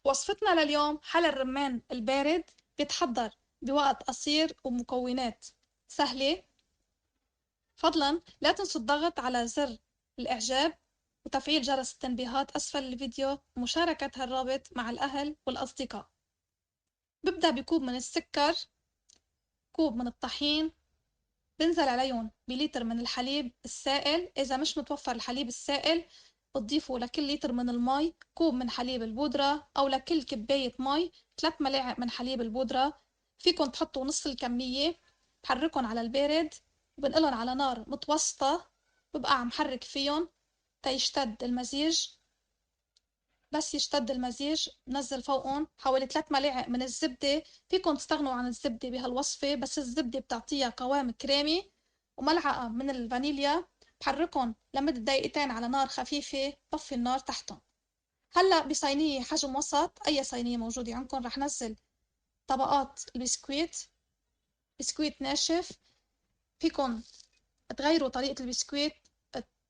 وصفتنا لليوم حل الرمان البارد بيتحضر بوقت قصير ومكونات سهلة. فضلا لا تنسوا الضغط على زر الإعجاب وتفعيل جرس التنبيهات أسفل الفيديو ومشاركة الرابط مع الأهل والأصدقاء. ببدأ بكوب من السكر، كوب من الطحين، بنزل عليهم بليتر من الحليب السائل. إذا مش متوفر الحليب السائل بتضيفوا لكل لتر من المي كوب من حليب البودرة، أو لكل كباية مي 3 ملاعق من حليب البودرة. فيكن تحطوا نص الكمية. بحركن على البارد وبنقلن على نار متوسطة، ببقى عم حرك فيهم تيشتد المزيج. بس يشتد المزيج بنزل فوقهم حوالي 3 ملاعق من الزبدة. فيكن تستغنوا عن الزبدة بهالوصفة، بس الزبدة بتعطيها قوام كريمي. وملعقة من الفانيليا. بحركن لمدة دقيقتين على نار خفيفة، طفي النار تحتهم. هلأ بصينية حجم وسط، أي صينية موجودة عندكم، رح نزل طبقات البسكويت. بسكويت ناشف. فيكن تغيروا طريقة البسكويت،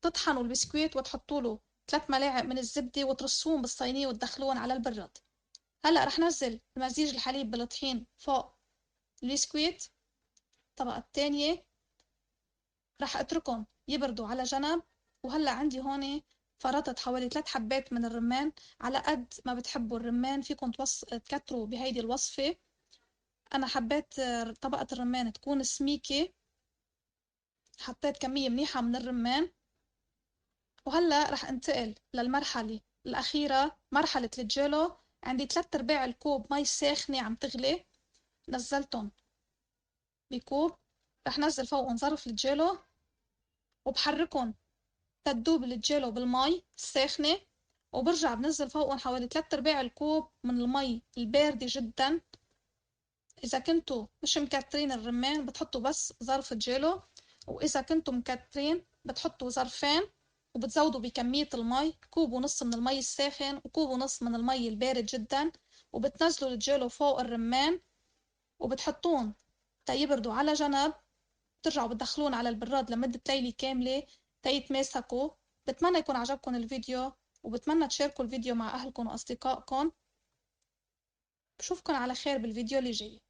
تطحنوا البسكويت وتحطوا له 3 ملاعق من الزبدة وترصوهم بالصينية وتدخلوهم على البراد. هلأ رح نزل مزيج الحليب بالطحين فوق البسكويت. الطبقة التانية رح اتركهم يبردوا على جنب. وهلأ عندي هون فرطت حوالي 3 حبات من الرمان. على قد ما بتحبوا الرمان فيكم تكتروا بهيدي الوصفة. أنا حبيت طبقة الرمان تكون سميكة، حطيت كمية منيحة من الرمان. وهلأ رح انتقل للمرحلة الأخيرة، مرحلة الجيلو. عندي 3/4 الكوب مي ساخنة عم تغلي، نزلتهم بكوب. رح نزل فوقهم ظرف الجيلو وبحركهم تدوب الجيلو بالمي الساخنة. وبرجع بنزل فوقهم حوالي 3/4 الكوب من المي الباردة جدا. إذا كنتوا مش مكترين الرمان بتحطوا بس ظرف جيلو، وإذا كنتوا مكترين بتحطوا ظرفين. وبتزودوا بكمية المي كوب ونص من المي الساخن وكوب ونص من المي البارد جدا. وبتنزلوا الجيلو فوق الرمان وبتحطون تيبردوا على جنب. بترجعوا بتدخلون على البراد لمدة ليلة كاملة تيتماسكوا. بتمنى يكون عجبكم الفيديو، وبتمنى تشاركوا الفيديو مع أهلكم وأصدقائكم. بشوفكن على خير بالفيديو اللي جاي.